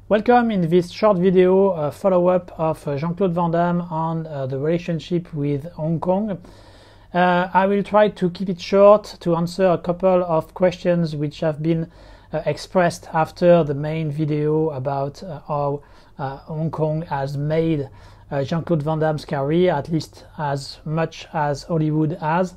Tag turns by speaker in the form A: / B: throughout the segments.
A: Welcome in this short video, a follow-up of Jean-Claude Van Damme on the relationship with Hong Kong. I will try to keep it short to answer a couple of questions which have been expressed after the main video about how Hong Kong has made Jean-Claude Van Damme's career, at least as much as Hollywood has.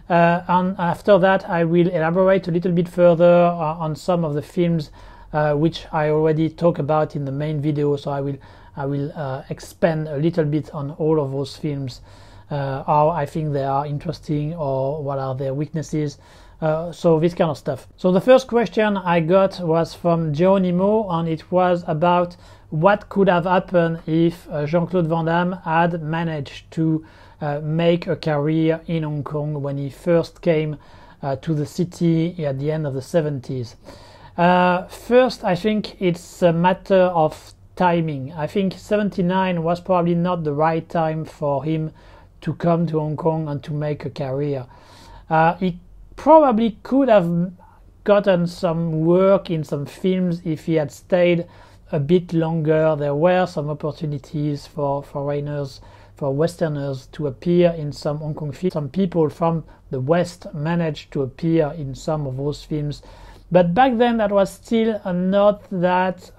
A: And after that I will elaborate a little bit further on some of the films which I already talked about in the main video, so I will expand a little bit on all of those films, how I think they are interesting or what are their weaknesses, so this kind of stuff. So the first question I got was from Geronimo, and it was about what could have happened if Jean-Claude Van Damme had managed to make a career in Hong Kong when he first came to the city at the end of the 70s. First, I think it's a matter of timing. I think 79 was probably not the right time for him to come to Hong Kong and to make a career. He probably could have gotten some work in some films if he had stayed a bit longer. There were some opportunities for foreigners, for Westerners to appear in some Hong Kong films. Some people from the West managed to appear in some of those films. But back then that was still not that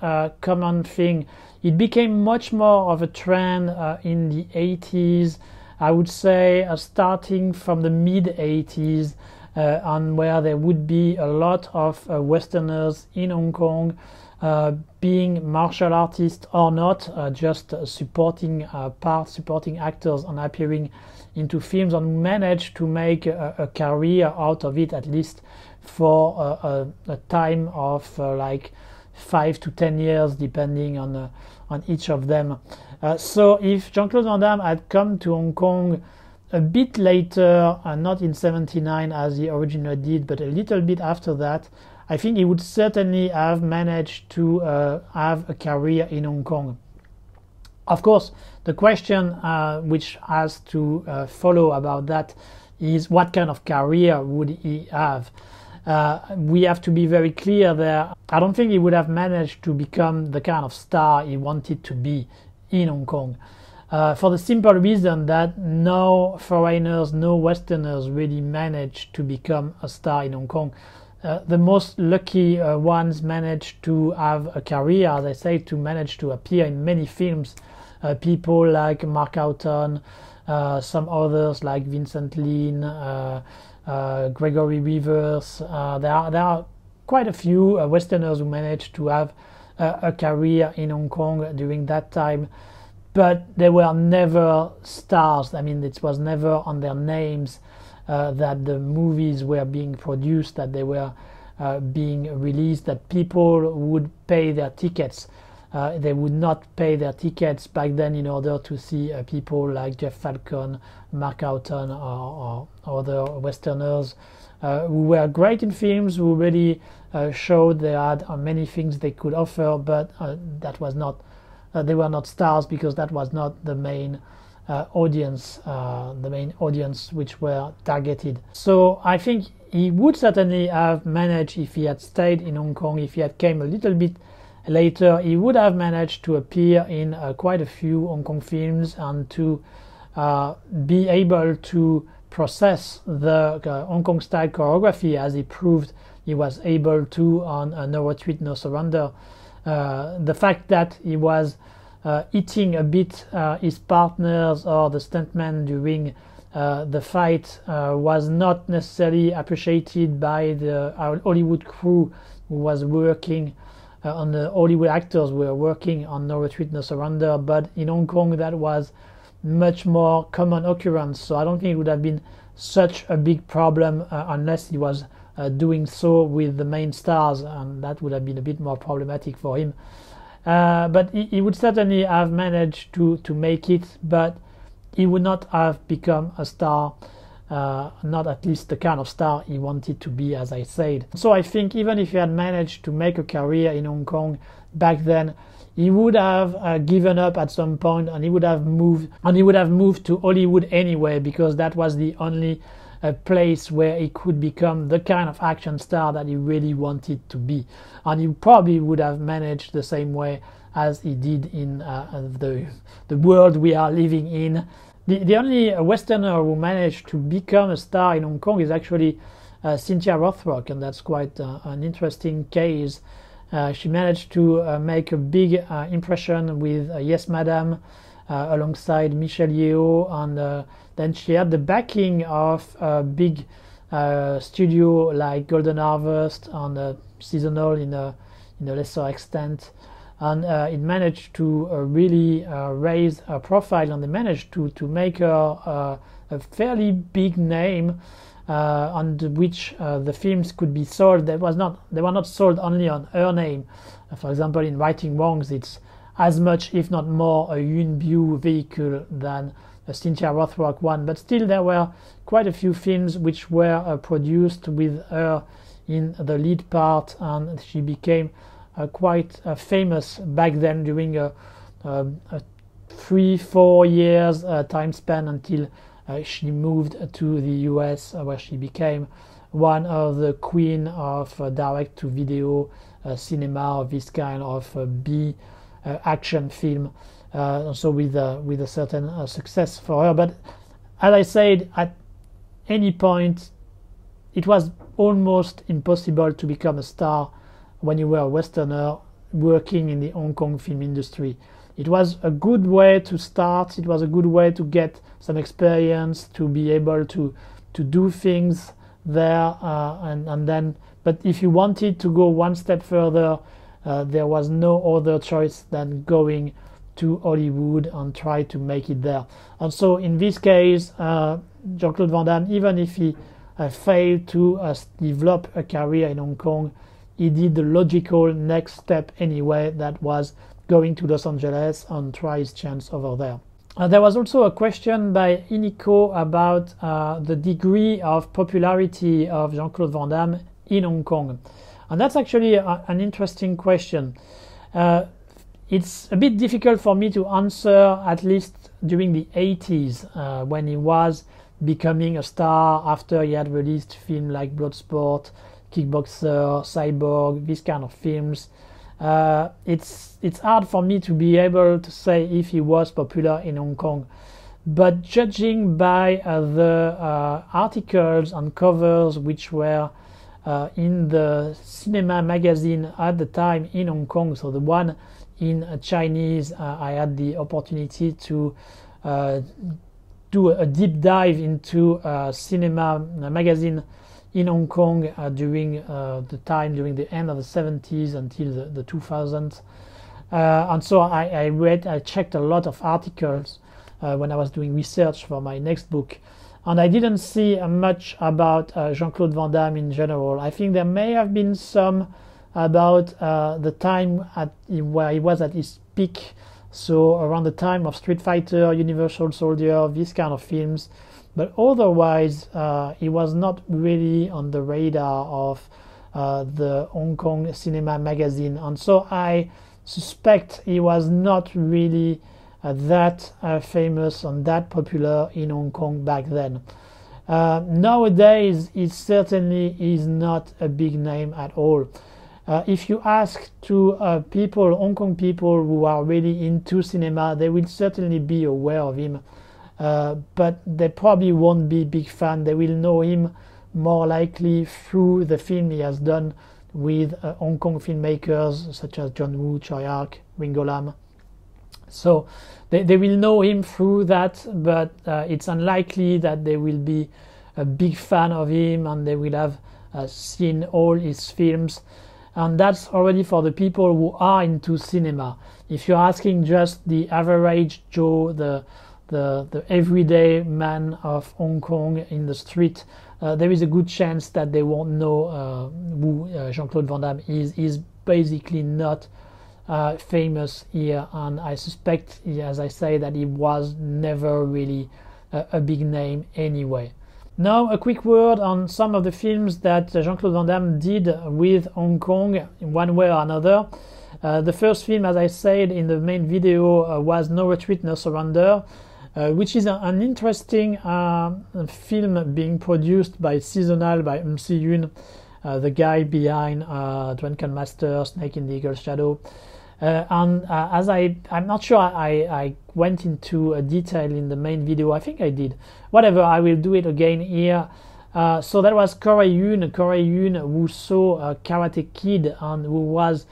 A: common thing. It became much more of a trend in the 80s, I would say, starting from the mid-80s, and where there would be a lot of Westerners in Hong Kong, being martial artists or not, just supporting supporting actors and appearing into films, and managed to make a career out of it, at least for a time of like 5 to 10 years, depending on each of them. So if Jean-Claude Van Damme had come to Hong Kong a bit later, not in 79 as he originally did, but a little bit after that, I think he would certainly have managed to have a career in Hong Kong. Of course, the question which has to follow about that is what kind of career would he have? We have to be very clear there. I don't think he would have managed to become the kind of star he wanted to be in Hong Kong, for the simple reason that no foreigners, no Westerners really managed to become a star in Hong Kong. The most lucky ones managed to have a career, as I say, to manage to appear in many films. People like Mark Houghton, some others like Vincent Lin, Gregory Rivers. There are quite a few Westerners who managed to have a career in Hong Kong during that time, but they were never stars. I mean, it was never on their names that the movies were being produced, that they were being released, that people would pay their tickets. They would not pay their tickets back then in order to see people like Jeff Falcon, Mark Houghton, or other Westerners who were great in films, who really showed they had many things they could offer, but that was not, they were not stars, because that was not the main audience which were targeted. So I think he would certainly have managed, if he had stayed in Hong Kong, if he had came a little bit later, he would have managed to appear in quite a few Hong Kong films and to be able to process the Hong Kong style choreography, as he proved he was able to on No Retreat, No Surrender. The fact that he was eating a bit his partners or the stuntmen during the fight was not necessarily appreciated by the Hollywood crew who was working on the Hollywood actors who were working on No Retreat, No Surrender, but in Hong Kong that was much more common occurrence, so I don't think it would have been such a big problem unless he was doing so with the main stars, and that would have been a bit more problematic for him. But he would certainly have managed to make it, but he would not have become a star, not at least the kind of star he wanted to be, as I said. So I think even if he had managed to make a career in Hong Kong back then, he would have given up at some point, and he would have moved to Hollywood anyway, because that was the only a place where he could become the kind of action star that he really wanted to be. And he probably would have managed the same way as he did in the world we are living in. The only Westerner who managed to become a star in Hong Kong is actually Cynthia Rothrock, and that's quite an interesting case. She managed to make a big impression with Yes Madame alongside Michelle Yeoh, and then she had the backing of a big studio like Golden Harvest and Seasonal in a lesser extent. And it managed to really raise her profile, and they managed to make her a fairly big name on which the films could be sold. They were not sold only on her name. For example, in Righting Wrongs, it's as much, if not more, a Yuen Biu vehicle than a Cynthia Rothrock one. But still, there were quite a few films which were produced with her in the lead part, and she became quite famous back then during a 3-4 years time span until she moved to the US, where she became one of the queen of direct-to-video cinema, of this kind of B action film, so with a certain success for her. But as I said, at any point it was almost impossible to become a star when you were a Westerner working in the Hong Kong film industry. It was a good way to start, it was a good way to get some experience, to be able to do things there, and then, but if you wanted to go one step further, there was no other choice than going to Hollywood and try to make it there. And so in this case, Jean-Claude Van Damme, even if he failed to develop a career in Hong Kong, he did the logical next step anyway, that was going to Los Angeles and try his chance over there. There was also a question by Iniko about the degree of popularity of Jean-Claude Van Damme in Hong Kong. And that's actually an interesting question. It's a bit difficult for me to answer, at least during the 80s, when he was becoming a star after he had released films like Bloodsport, Kickboxer, Cyborg, these kind of films. It's hard for me to be able to say if he was popular in Hong Kong. But judging by the articles and covers which were in the cinema magazine at the time in Hong Kong, so the one in Chinese, I had the opportunity to do a deep dive into cinema magazine in Hong Kong during during the end of the 70s until the 2000s. And so I checked a lot of articles when I was doing research for my next book. And I didn't see much about Jean-Claude Van Damme in general. I think there may have been some about the time where he was at his peak, so around the time of Street Fighter, Universal Soldier, these kind of films. But otherwise, he was not really on the radar of the Hong Kong Cinema magazine. And so I suspect he was not really that famous and that popular in Hong Kong back then. Nowadays, he certainly is not a big name at all. If you ask to people, Hong Kong people who are really into cinema, they will certainly be aware of him. But they probably won't be big fan. They will know him more likely through the film he has done with Hong Kong filmmakers such as John Woo, Choi Ark, Ringo Lam. So they will know him through that, but it's unlikely that they will be a big fan of him and they will have seen all his films. And that's already for the people who are into cinema. If you're asking just the average Joe, the everyday man of Hong Kong in the street, there is a good chance that they won't know who Jean-Claude Van Damme is. He's basically not famous here, and I suspect, as I say, that he was never really a big name anyway. Now a quick word on some of the films that Jean-Claude Van Damme did with Hong Kong in one way or another. The first film, as I said in the main video, was No Retreat, No Surrender. which is an interesting film being produced by Seasonal, by Si-Yoon, the guy behind Drunken Master, Snake in the Eagle's Shadow. And as I'm not sure I went into detail in the main video. I think I did. Whatever, I will do it again here. So that was Corey Yoon, who saw Karate Kid and who was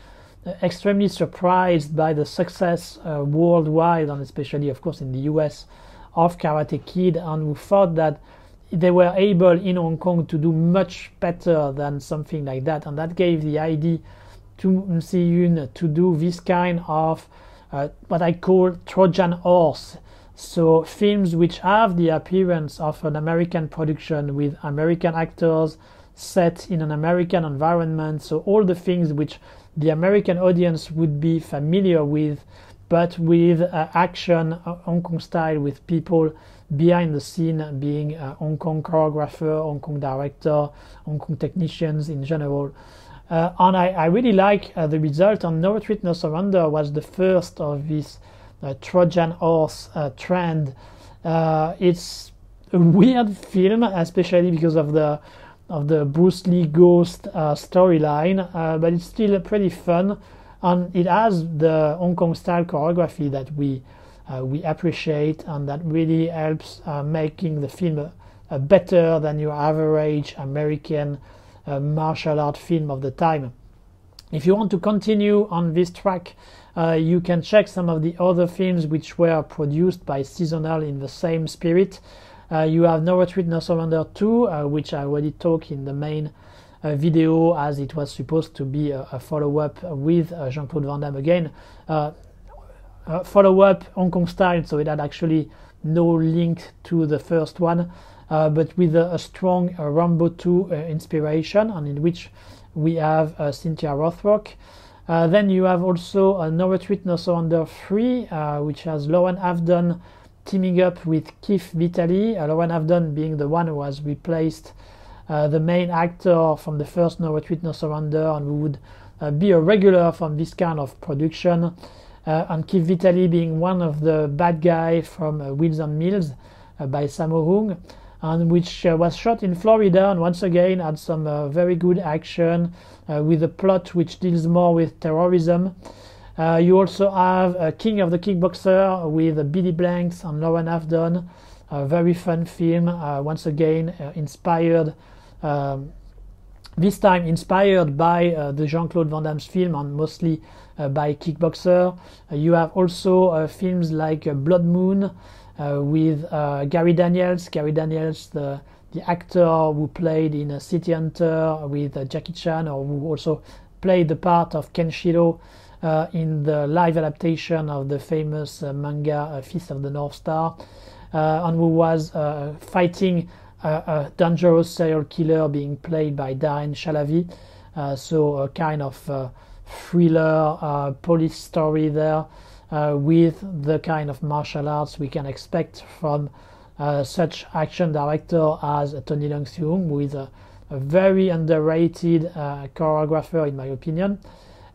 A: extremely surprised by the success worldwide, and especially of course in the US, of Karate Kid, and who thought that they were able in Hong Kong to do much better than something like that, and that gave the idea to Si-Yoon to do this kind of what I call Trojan Horse. So films which have the appearance of an American production with American actors set in an American environment, so all the things which the American audience would be familiar with, but with action Hong Kong style, with people behind the scene being Hong Kong choreographer, Hong Kong director, Hong Kong technicians in general. And I really like the result, and No Retreat, No Surrender was the first of this Trojan Horse trend. It's a weird film, especially because of the Bruce Lee ghost storyline, but it's still pretty fun, and it has the Hong Kong style choreography that we appreciate, and that really helps making the film better than your average American martial art film of the time. If you want to continue on this track, you can check some of the other films which were produced by Seasonal in the same spirit. You have No Retreat, No Surrender 2, which I already talked in the main video, as it was supposed to be a follow-up with Jean-Claude Van Damme again. Follow-up Hong Kong style, so it had actually no link to the first one, but with a strong Rambo 2 inspiration, and in which we have Cynthia Rothrock. Then you have also No Retreat, No Surrender 3, which has Lauren Avdon teaming up with Keith Vitali, Lauren Avdon being the one who has replaced the main actor from the first No Retreat, No Surrender, and who would be a regular from this kind of production, and Keith Vitali being one of the bad guys from Wheels on Mills by Sammo Hung, and which was shot in Florida, and once again had some very good action with a plot which deals more with terrorism. You also have King of the Kickboxer with Billy Blanks and Lauren Avdon, a very fun film, once again inspired, this time inspired by the Jean-Claude Van Damme's film, and mostly by Kickboxer. You have also films like Blood Moon, with Gary Daniels, the actor who played in City Hunter with Jackie Chan, or who also played the part of Kenshiro in the live adaptation of the famous manga Fist of the North Star, and who was fighting a dangerous serial killer being played by Darren Chalavi. So a kind of thriller police story there, with the kind of martial arts we can expect from such action director as Tony Leung Seung, who is a very underrated choreographer in my opinion.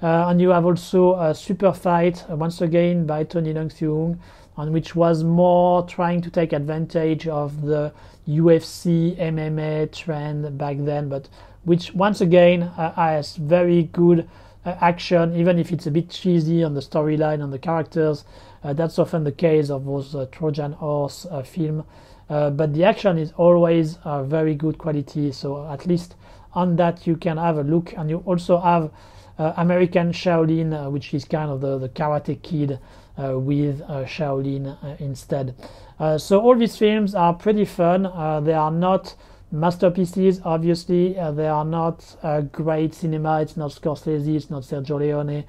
A: And you have also a Super Fight, once again by Tony Leung Seung, and which was more trying to take advantage of the UFC MMA trend back then, but which once again has very good action, even if it's a bit cheesy on the storyline and the characters. That's often the case of those Trojan Horse film, but the action is always very good quality, so at least on that you can have a look. And you also have American Shaolin, which is kind of the Karate Kid with Shaolin instead. So all these films are pretty fun. They are not masterpieces, obviously. They are not great cinema. It's not Scorsese, it's not Sergio Leone,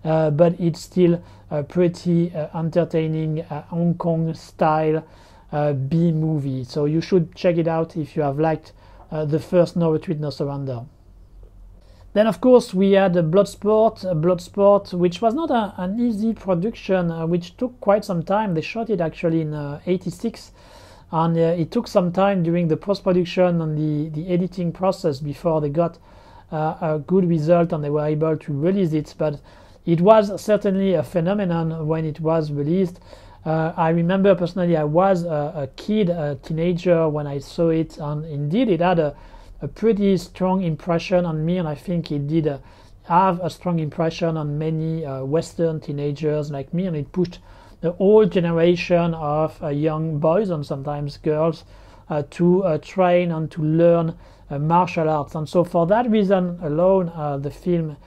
A: but it's still a pretty entertaining Hong Kong style B movie. So you should check it out if you have liked the first No Retreat, No Surrender. Then of course we had Bloodsport, which was not an easy production, which took quite some time. They shot it actually in '86, and it took some time during the post-production and the editing process before they got a good result and they were able to release it. But it was certainly a phenomenon when it was released. I remember personally I was a kid, a teenager when I saw it, and indeed it had a pretty strong impression on me, and I think it did have a strong impression on many Western teenagers like me, and it pushed the whole generation of young boys and sometimes girls to train and to learn martial arts. And so for that reason alone, the film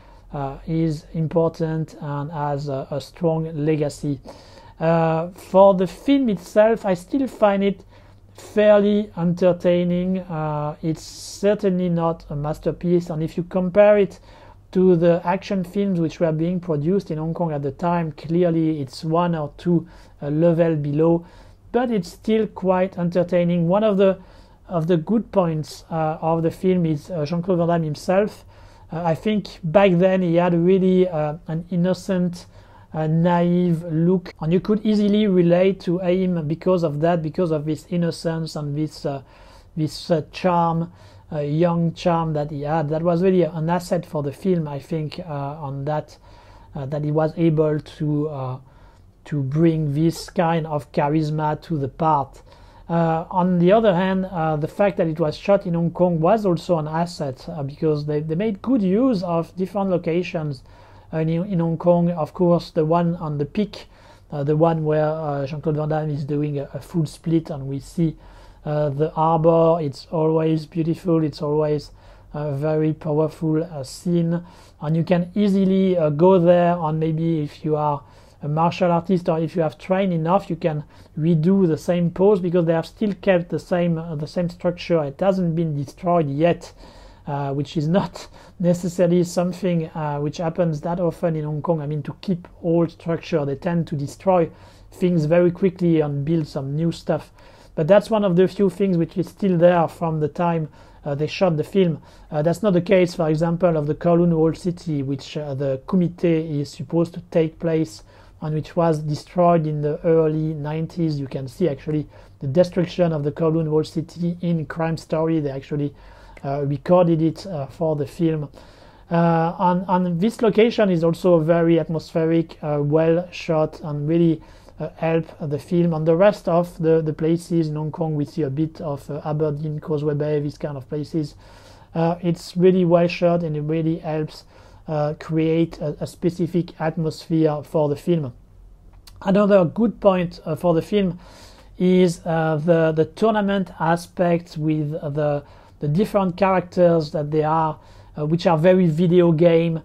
A: is important and has a strong legacy. For the film itself, I still find it fairly entertaining. It's certainly not a masterpiece, and if you compare it to the action films which were being produced in Hong Kong at the time, clearly it's one or two level below, but it's still quite entertaining. One of the good points of the film is Jean-Claude Van Damme himself. I think back then he had really an innocent, naive look, and you could easily relate to him because of that, because of this innocence and this charm, young charm that he had. That was really an asset for the film, I think, on that he was able to bring this kind of charisma to the part. On the other hand, the fact that it was shot in Hong Kong was also an asset because they made good use of different locations in Hong Kong. Of course, the one on the peak, the one where Jean-Claude Van Damme is doing a full split and we see the harbor. It's always beautiful, it's always a very powerful scene, and you can easily go there, and maybe if you are a martial artist or if you have trained enough, you can redo the same pose because they have still kept the same structure. It hasn't been destroyed yet, which is not necessarily something which happens that often in Hong Kong. I mean, to keep old structure, they tend to destroy things very quickly and build some new stuff. But that's one of the few things which is still there from the time they shot the film. That's not the case, for example, of the Kowloon Wall City, which the Kumite is supposed to take place and which was destroyed in the early 90s. You can see actually the destruction of the Kowloon Wall City in Crime Story. They actually recorded it for the film. And this location is also very atmospheric, well shot, and really help the film. And the rest of the places in Hong Kong, we see a bit of Aberdeen, Causeway Bay, these kind of places. It's really well shot, and it really helps create a specific atmosphere for the film. Another good point for the film is the tournament aspect with the different characters that they are, which are very video game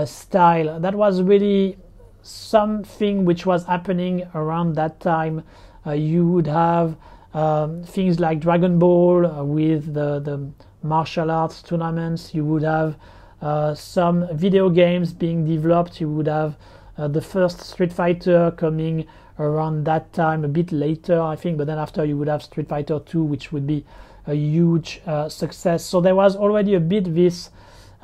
A: style. That was really something which was happening around that time. You would have things like Dragon Ball with the martial arts tournaments. You would have some video games being developed. You would have the first Street Fighter coming around that time, a bit later I think, but then after you would have Street Fighter 2, which would be a huge success. So there was already a bit this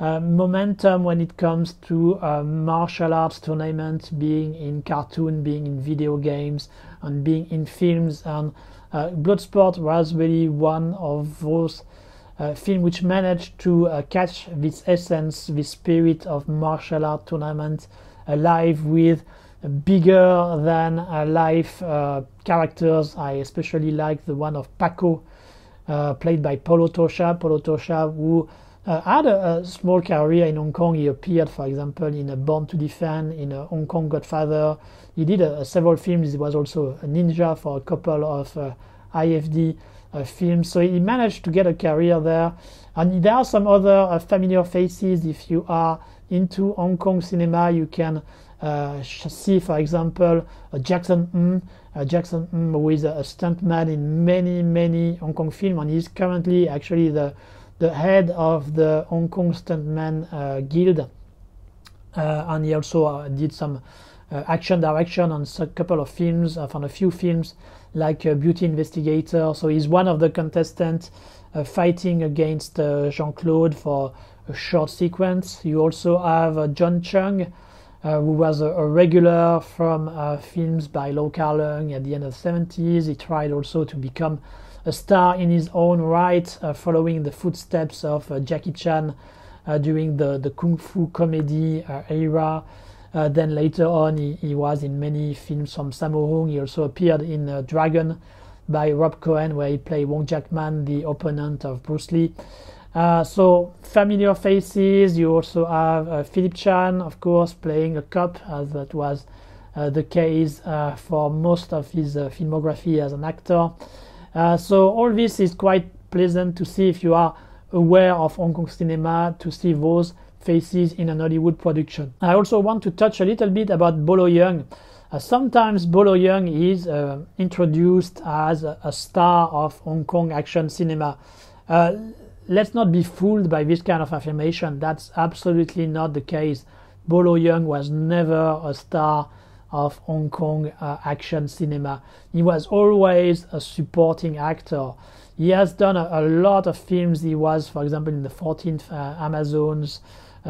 A: momentum when it comes to martial arts tournaments, being in cartoon, being in video games, and being in films. And Bloodsport was really one of those film which managed to catch this essence, this spirit of martial art tournament alive with bigger than life characters. I especially like the one of Paco, played by Paulo Tosha. Paulo Tosha, who had a small career in Hong Kong. He appeared, for example, in Born to Defend, in Hong Kong Godfather. He did several films. He was also a ninja for a couple of IFD films. So he managed to get a career there. And there are some other familiar faces. If you are into Hong Kong cinema, you can see, for example, Jackson who is a stuntman in many Hong Kong films, and he's currently actually the head of the Hong Kong Stuntman Guild, and he also did some action direction on a couple of films, on a few films like Beauty Investigator. So he's one of the contestants fighting against Jean-Claude for a short sequence. You also have John Chung, who was a regular from films by Lau Kar-leung at the end of the 70s. He tried also to become a star in his own right, following the footsteps of Jackie Chan during the Kung Fu comedy era. Then later on, he was in many films from Sammo Hung. He also appeared in Dragon by Rob Cohen, where he played Wong Jackman, the opponent of Bruce Lee. So familiar faces. You also have Philip Chan, of course, playing a cop, as that was the case for most of his filmography as an actor. So all this is quite pleasant to see if you are aware of Hong Kong cinema, to see those faces in an Hollywood production. I also want to touch a little bit about Bolo Yeung. Sometimes Bolo Yeung is introduced as a star of Hong Kong action cinema. Let's not be fooled by this kind of affirmation. That's absolutely not the case. Bolo Yeung was never a star of Hong Kong action cinema. He was always a supporting actor. He has done a lot of films. He was, for example, in the 14th Amazons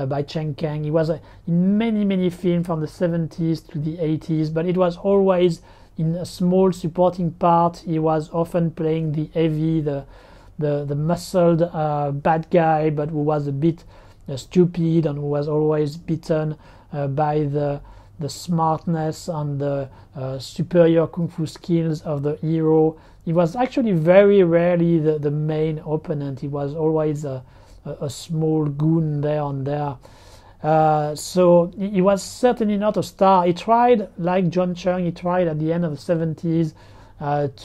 A: by Chen Kang. He was in many films from the 70s to the 80s, but it was always in a small supporting part. He was often playing the heavy, the muscled bad guy, but who was a bit stupid and who was always beaten by the smartness and the superior kung fu skills of the hero. He was actually very rarely the main opponent. He was always a small goon there and there. So he was certainly not a star. He tried, like John Chung, he tried at the end of the 70s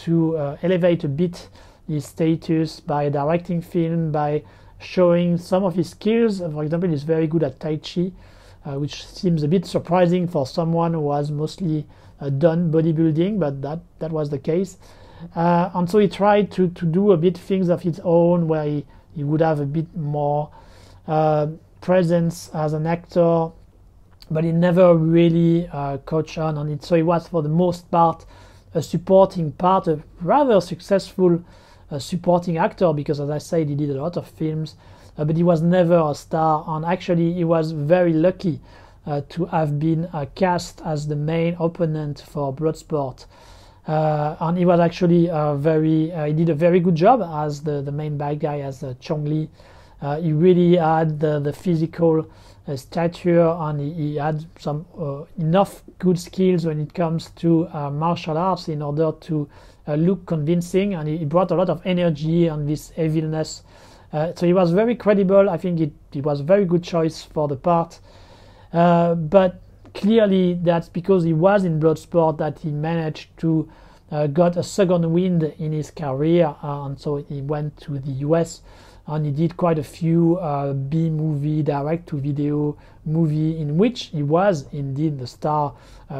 A: to elevate a bit his status by directing film, by showing some of his skills. For example, he's very good at Tai Chi, which seems a bit surprising for someone who has mostly done bodybuilding, but that was the case. And so he tried to do a bit things of his own, where he would have a bit more presence as an actor, but he never really coached on it. So he was, for the most part, a supporting part, a rather successful supporting actor, because, as I said, he did a lot of films, but he was never a star. And actually, he was very lucky to have been cast as the main opponent for Bloodsport. And he was actually he did a very good job as the main bad guy, as Chong Li. He really had the physical stature, and he had some enough good skills when it comes to martial arts in order to look convincing, and he brought a lot of energy and this evilness. So he was very credible. I think it was a very good choice for the part. But clearly that's because he was in Bloodsport that he managed to got a second wind in his career, and so he went to the US and he did quite a few B-movie, direct-to-video movie in which he was indeed the star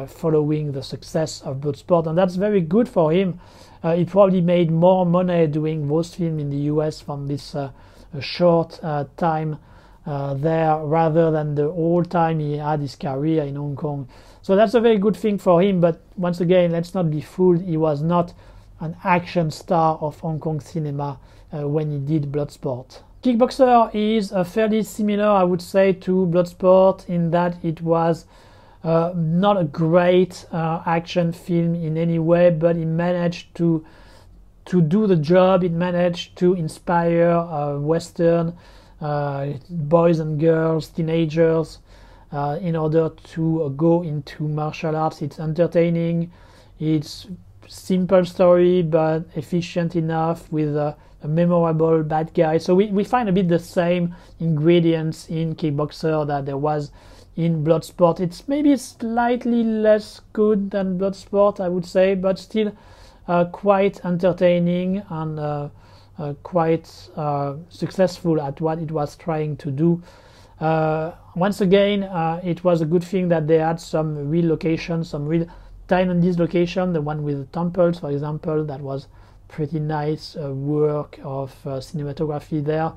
A: following the success of Bloodsport, and that's very good for him. He probably made more money doing those films in the US from this short time there, rather than the whole time he had his career in Hong Kong. So that's a very good thing for him, but once again, let's not be fooled. He was not an action star of Hong Kong cinema when he did Bloodsport. Kickboxer is fairly similar, I would say, to Bloodsport in that it was not a great action film in any way, but it managed to do the job. It managed to inspire Western boys and girls, teenagers, in order to go into martial arts. It's entertaining, it's simple story, but efficient enough with a memorable bad guy. So we find a bit the same ingredients in Kickboxer that there was in Bloodsport. It's maybe slightly less good than Bloodsport, I would say, but still quite entertaining and quite successful at what it was trying to do. Once again, it was a good thing that they had some real locations, some real Taiwanese location. The one with the temples, for example, that was pretty nice work of cinematography there.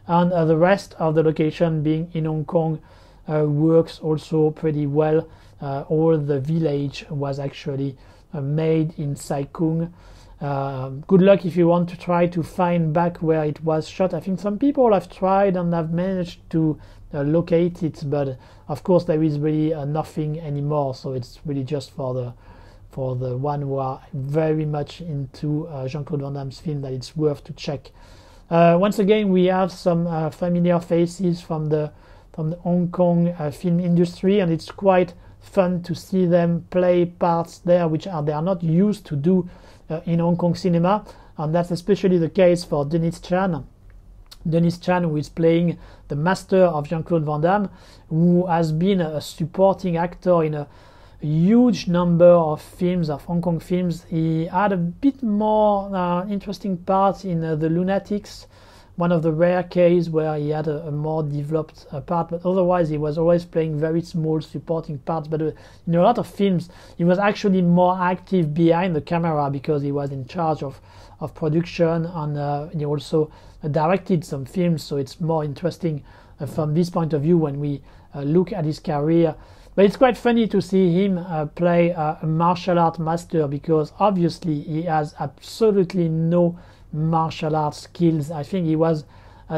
A: And the rest of the location being in Hong Kong works also pretty well. All the village was actually made in Sai Kung. Good luck if you want to try to find back where it was shot. I think some people have tried and have managed to locate it, but of course there is really nothing anymore, so it's really just for the one who are very much into Jean-Claude Van Damme's film that it's worth to check. Once again, we have some familiar faces from the Hong Kong film industry, and it's quite fun to see them play parts there which they are not used to do in Hong Kong cinema, and that's especially the case for Dennis Chan. Dennis Chan, who is playing the master of Jean-Claude Van Damme, who has been a supporting actor in a huge number of films, of Hong Kong films. He had a bit more interesting parts in The Lunatics, one of the rare cases where he had a more developed part, but otherwise he was always playing very small supporting parts. But in a lot of films he was actually more active behind the camera because he was in charge of production, and he also directed some films, so it's more interesting from this point of view when we look at his career. But it's quite funny to see him play a martial art master, because obviously he has absolutely no martial arts skills. I think he was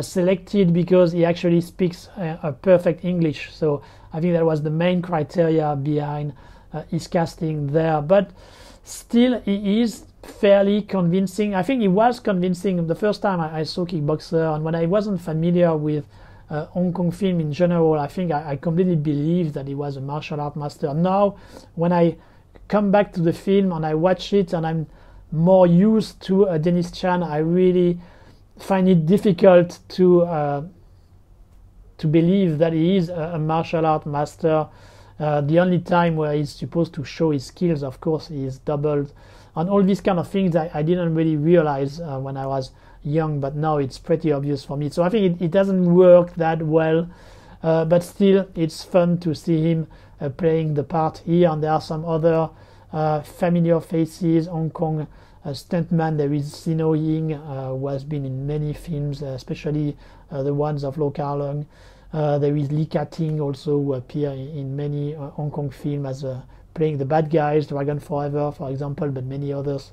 A: selected because he actually speaks a perfect English, so I think that was the main criteria behind his casting there. But still, he is fairly convincing. I think he was convincing the first time I saw Kickboxer, and when I wasn't familiar with Hong Kong film in general, I think I completely believed that he was a martial art master. Now, when I come back to the film and I watch it and I'm more used to Dennis Chan, I really find it difficult to believe that he is a martial art master. The only time where he's supposed to show his skills, of course, is doubled. And all these kind of things I didn't really realize when I was young, but now it's pretty obvious for me. So I think it doesn't work that well, but still it's fun to see him playing the part here. And there are some other familiar faces. Hong Kong stuntman, there is Sino Ying, who has been in many films, especially the ones of Lo Kar Leung. There is Lee Ka-ting also, who appear in many Hong Kong films as playing the bad guys, Dragon Forever for example, but many others.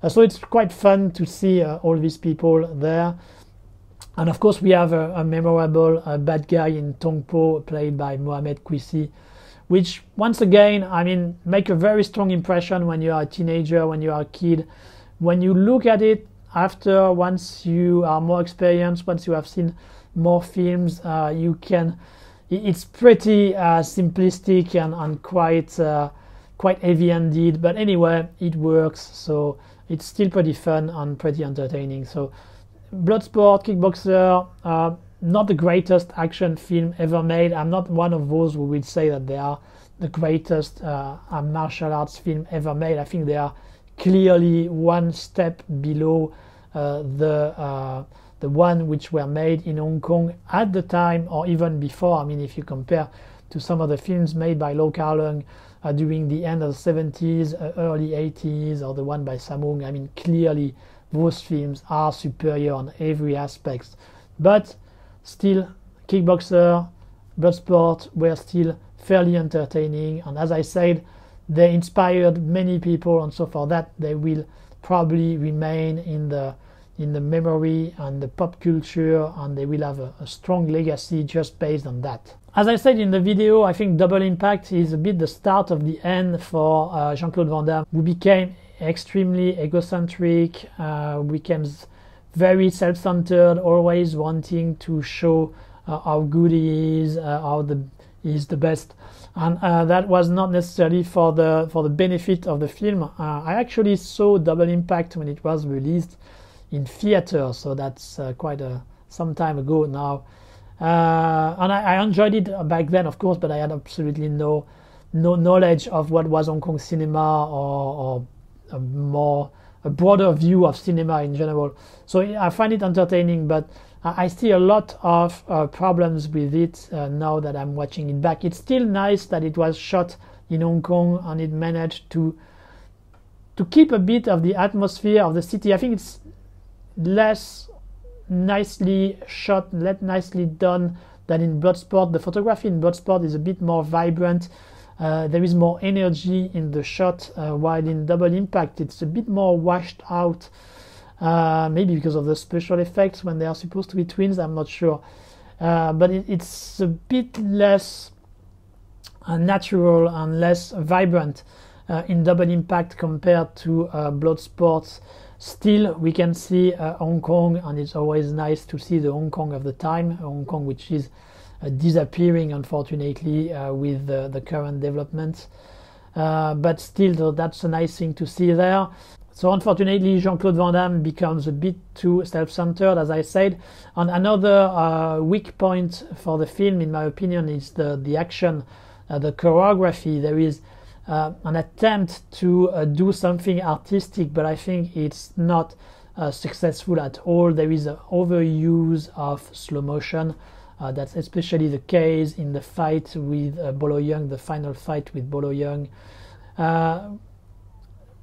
A: So it's quite fun to see all these people there. And of course we have a memorable bad guy in Tong Po, played by Mohamed Qissi, which once again, I mean, make a very strong impression when you are a teenager, when you are a kid. When you look at it after, once you are more experienced, once you have seen more films, you can, it's pretty simplistic and quite heavy-handed, but anyway, it works, so it's still pretty fun and pretty entertaining. So Bloodsport, Kickboxer, not the greatest action film ever made. I'm not one of those who will say that they are the greatest martial arts film ever made. I think they are clearly one step below the one which were made in Hong Kong at the time, or even before. I mean, if you compare to some of the films made by Lo Kar Leung during the end of the 70s, early 80s, or the one by Samung, I mean, clearly those films are superior on every aspect. But still, Kickboxer, Bloodsport were still fairly entertaining, and as I said, they inspired many people, and so for that they will probably remain in the memory and the pop culture, and they will have a strong legacy just based on that. As I said in the video, I think Double Impact is a bit the start of the end for Jean-Claude Van Damme, who became extremely egocentric, becomes very self-centered, always wanting to show how good he is, he's the best, and that was not necessarily for the benefit of the film. I actually saw Double Impact when it was released in theater, so that's quite some time ago now, and I enjoyed it back then, of course, but I had absolutely no knowledge of what was Hong Kong cinema, or a broader view of cinema in general. So I find it entertaining, but I see a lot of problems with it now that I'm watching it back. It's still nice that it was shot in Hong Kong and it managed to keep a bit of the atmosphere of the city. I think it's less nicely shot, less nicely done than in Bloodsport. The photography in Bloodsport is a bit more vibrant. There is more energy in the shot, while in Double Impact it's a bit more washed out, maybe because of the special effects when they are supposed to be twins, I'm not sure, but it's a bit less natural and less vibrant in Double Impact compared to Bloodsport. Still, we can see Hong Kong, and it's always nice to see the Hong Kong of the time, Hong Kong which is disappearing, unfortunately, with the current development. But still, though, that's a nice thing to see there. So unfortunately, Jean-Claude Van Damme becomes a bit too self-centered, as I said. And another weak point for the film, in my opinion, is the action, the choreography. There is an attempt to do something artistic, but I think it's not successful at all. There is an overuse of slow motion. That's especially the case in the fight with Bolo Yeung, the final fight with Bolo Yeung.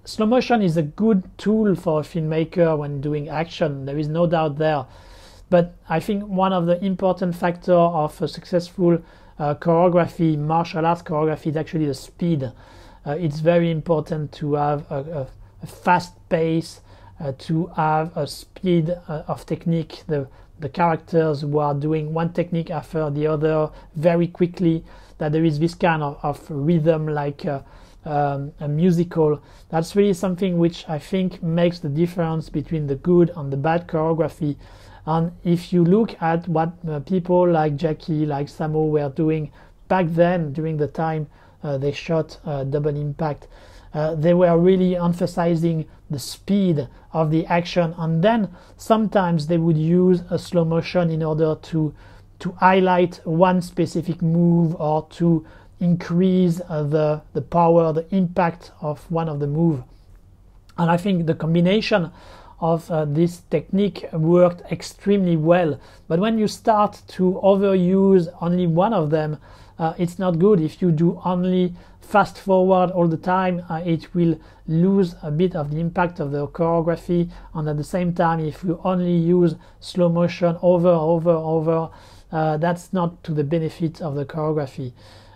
A: Slow motion is a good tool for a filmmaker when doing action, there is no doubt there. But I think one of the important factors of a successful choreography, martial arts choreography, is actually the speed. It's very important to have a fast pace, to have a speed of technique. The characters who are doing one technique after the other very quickly, that there is this kind of rhythm like a musical. That's really something which I think makes the difference between the good and the bad choreography. And if you look at what people like Jackie, like Samo were doing back then, during the time they shot Double Impact, they were really emphasizing the speed of the action, and then sometimes they would use a slow motion in order to highlight one specific move or to increase the power, the impact of one of the moves. And I think the combination of this technique worked extremely well. But when you start to overuse only one of them, it's not good. If you do only fast forward all the time, it will lose a bit of the impact of the choreography. And at the same time, if you only use slow motion over, that's not to the benefit of the choreography.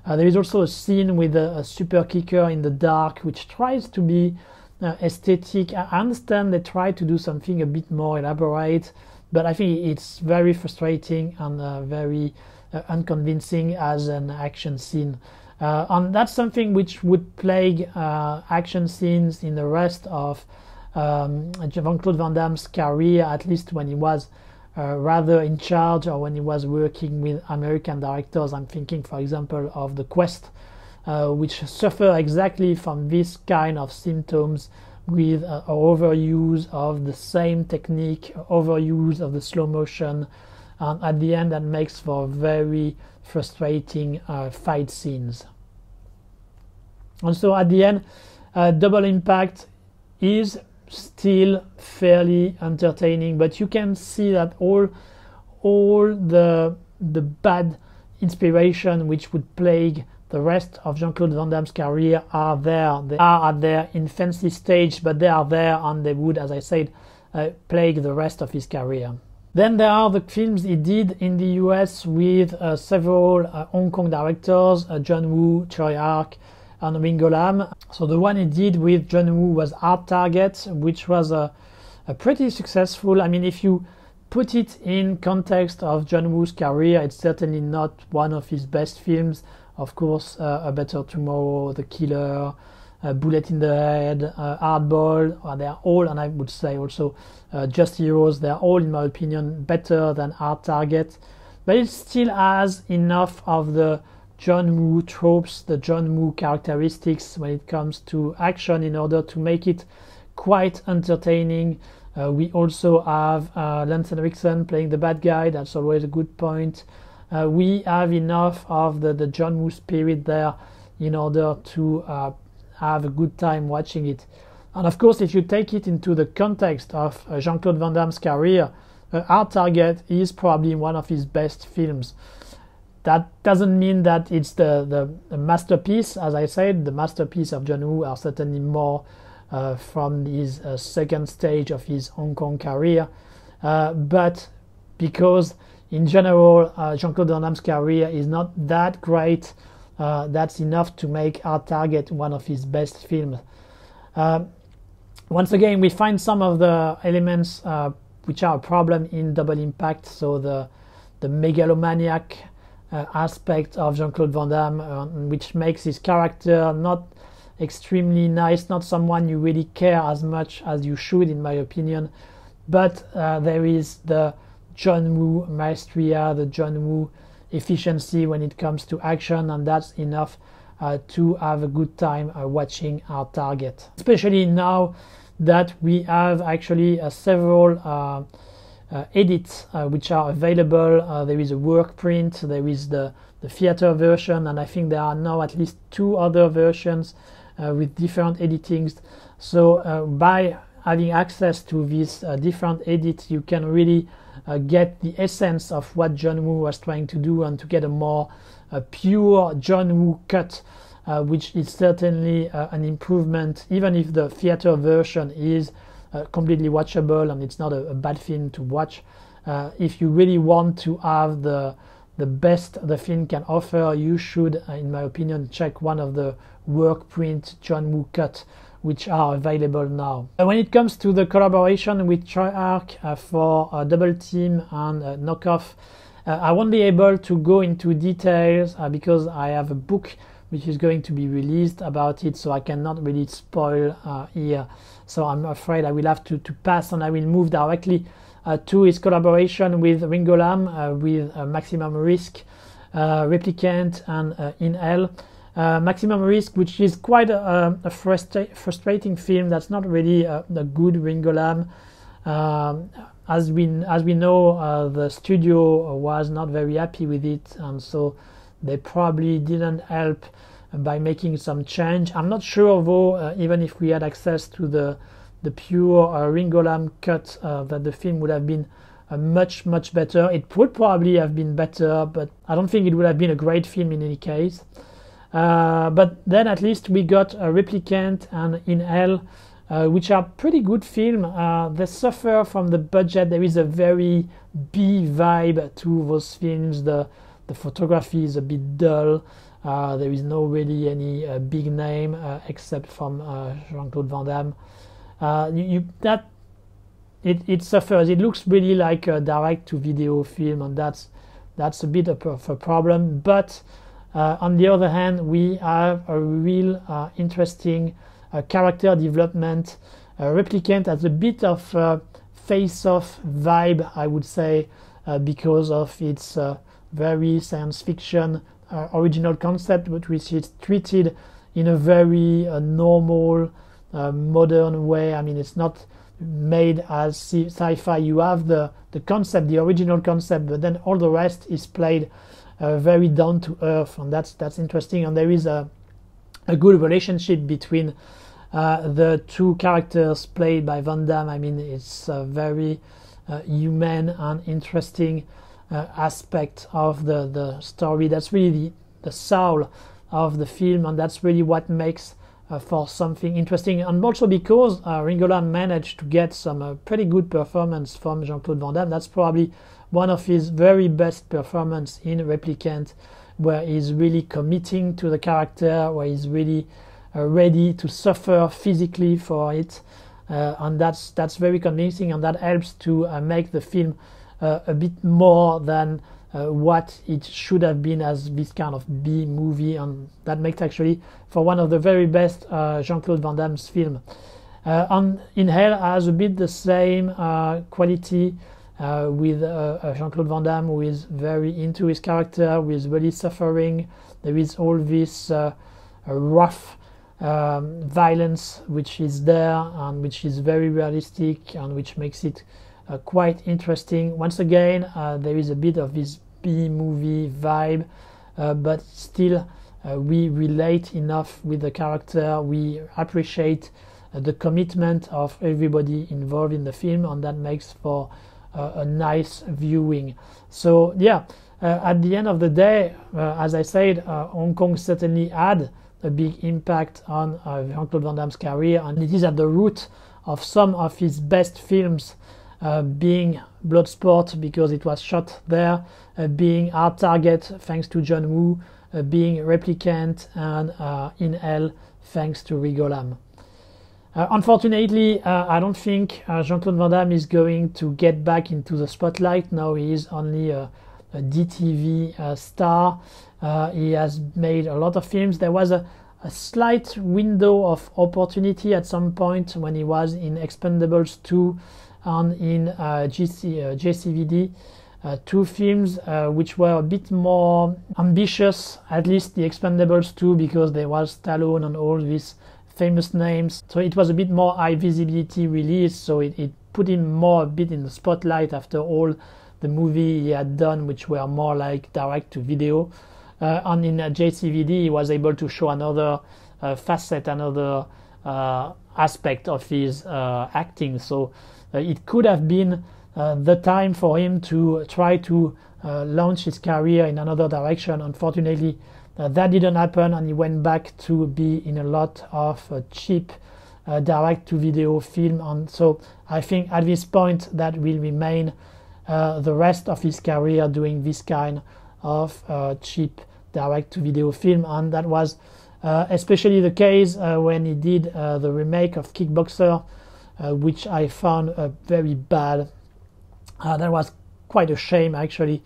A: There is also a scene with a super kicker in the dark, which tries to be aesthetic. I understand they try to do something a bit more elaborate, but I think it's very frustrating and very unconvincing as an action scene. And that's something which would plague action scenes in the rest of Jean-Claude Van Damme's career, at least when he was rather in charge or when he was working with American directors. I'm thinking, for example, of The Quest, which suffer exactly from this kind of symptoms, with overuse of the same technique, overuse of the slow motion, and at the end that makes for very frustrating fight scenes. And so at the end, Double Impact is still fairly entertaining, but you can see that all the bad inspiration which would plague the rest of Jean-Claude Van Damme's career are there. They are at their infancy stage, but they are there, and they would, as I said, plague the rest of his career. Then there are the films he did in the US with several Hong Kong directors, John Woo, Choi Ark, and Ringo Lam. So the one he did with John Woo was Hard Target, which was a pretty successful. I mean, if you put it in context of John Woo's career, it's certainly not one of his best films. Of course, A Better Tomorrow, The Killer, Bullet in the Head, Hardball, they are all, and I would say also Just Heroes, they are all, in my opinion, better than Hard Target. But it still has enough of the John Woo tropes, the John Woo characteristics when it comes to action in order to make it quite entertaining. We also have Lance Henriksen playing the bad guy, that's always a good point. We have enough of the John Woo spirit there in order to have a good time watching it. And of course, if you take it into the context of Jean-Claude Van Damme's career, Hard Target is probably one of his best films. That doesn't mean that it's the masterpiece. As I said, the masterpiece of John Woo are certainly more from his second stage of his Hong Kong career. But because in general, Jean-Claude Van Damme's career is not that great, that's enough to make Hard Target one of his best films. Once again, we find some of the elements which are a problem in Double Impact. So the megalomaniac aspect of Jean-Claude Van Damme, which makes his character not extremely nice, not someone you really care as much as you should, in my opinion. But there is the John Woo maestria, the John Woo efficiency when it comes to action, and that's enough to have a good time watching our target. Especially now that we have actually several edits which are available. There is a work print, there is the theater version, and I think there are now at least 2 other versions with different editings. So by having access to these different edits, you can really get the essence of what John Woo was trying to do, and to get a more pure John Woo cut, which is certainly an improvement, even if the theater version is completely watchable and it's not a bad film to watch. If you really want to have the best the film can offer, you should, in my opinion, check one of the work print John Woo cut which are available now. When it comes to the collaboration with Treyarch for Double Team and Knockoff, I won't be able to go into details because I have a book which is going to be released about it, so I cannot really spoil here. So I'm afraid I will have to pass, and I will move directly to his collaboration with Ringo Lam, with Maximum Risque, Replicant and In Hell. Maximum Risque, which is quite a frustrating film. That's not really a good Ringo Lam. As we know, the studio was not very happy with it, and so they probably didn't help by making some change. I'm not sure though, even if we had access to the pure Ringo Lam cut, that the film would have been much better. It would probably have been better, but I don't think it would have been a great film in any case. But then at least we got a Replicant and In Hell, which are pretty good film. They suffer from the budget. There is a very B vibe to those films. The photography is a bit dull. There is no really any big name except from Jean-Claude Van Damme. It suffers. It looks really like a direct-to-video film, and that's a bit of a problem. But on the other hand, we have a real interesting character development. Replicant has a bit of face-off vibe, I would say, because of its very science fiction original concept, but which is treated in a very normal, modern way. I mean, it's not made as sci-fi. You have the concept, the original concept, but then all the rest is played very down to earth, and that's interesting. And there is a good relationship between the 2 characters played by Van Damme. I mean, it's a very human and interesting aspect of the story. That's really the soul of the film, and that's really what makes for something interesting. And also because Ringo Lam managed to get some pretty good performance from Jean-Claude Van Damme. That's probably one of his very best performance in Replicant, where he's really committing to the character, where he's really ready to suffer physically for it, and that's very convincing, and that helps to make the film a bit more than what it should have been as this kind of B movie, and that makes actually for one of the very best Jean-Claude Van Damme's film. And In Hell has a bit the same quality with Jean-Claude Van Damme, who is very into his character, who is really suffering. There is all this rough violence which is there, and which is very realistic, and which makes it quite interesting. Once again, there is a bit of this B-movie vibe, but still we relate enough with the character. We appreciate the commitment of everybody involved in the film, and that makes for a nice viewing. So yeah, at the end of the day, as I said, Hong Kong certainly had a big impact on Jean-Claude Van Damme's career, and it is at the root of some of his best films, being Bloodsport because it was shot there, being Our Target thanks to John Woo, being Replicant, and In Hell thanks to Ringo Lam. Unfortunately, I don't think Jean-Claude Van Damme is going to get back into the spotlight. Now he is only a DTV star. He has made a lot of films. There was a slight window of opportunity at some point when he was in Expendables 2 and in JCVD, two films which were a bit more ambitious, at least The Expendables 2, because there was Stallone and all these famous names. So it was a bit more high visibility release, so it put him more a bit in the spotlight after all the movie he had done, which were more like direct to video. And in JCVD he was able to show another facet, another aspect of his acting. So it could have been the time for him to try to launch his career in another direction. Unfortunately, that didn't happen, and he went back to be in a lot of cheap direct-to-video film. And so I think at this point that will remain the rest of his career, doing this kind of cheap direct-to-video film. And that was especially the case when he did the remake of Kickboxer, which I found very bad. That was quite a shame, actually,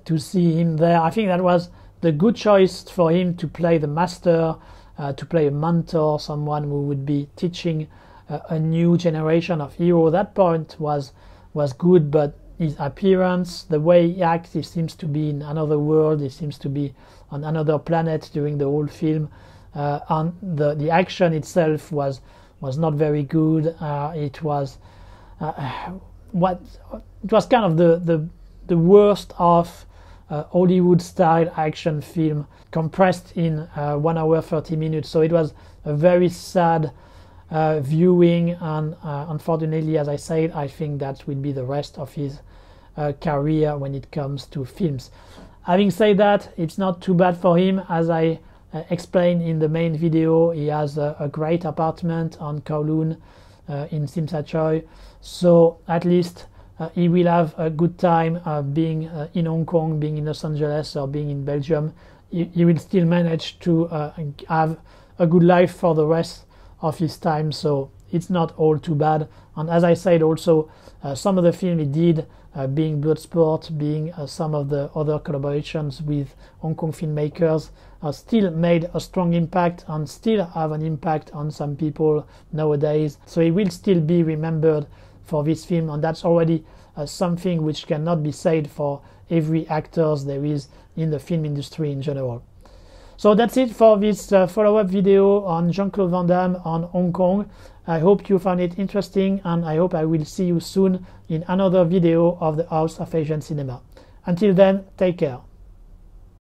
A: to see him there. I think that was the good choice for him to play the master, to play a mentor, someone who would be teaching a new generation of heroes. That point was good, but his appearance, the way he acts, he seems to be in another world, he seems to be on another planet during the whole film. And the action itself was not very good. It was kind of the worst of Hollywood style action film compressed in 1 hour 30 minutes. So it was a very sad viewing, and unfortunately, as I said, I think that will be the rest of his career when it comes to films. Having said that, it's not too bad for him. As I explained in the main video, he has a great apartment on Kowloon in Simsachoy, so at least he will have a good time being in Hong Kong, being in Los Angeles, or being in Belgium. He will still manage to have a good life for the rest of his time, so it's not all too bad. And as I said also, some of the film he did, being Bloodsport, being some of the other collaborations with Hong Kong filmmakers, still made a strong impact and still have an impact on some people nowadays. So he will still be remembered for this film, and that's already something which cannot be said for every actor there is in the film industry in general. So that's it for this follow-up video on Jean-Claude Van Damme on Hong Kong. I hope you found it interesting, and I hope I will see you soon in another video of the House of Asian Cinema. Until then, take care.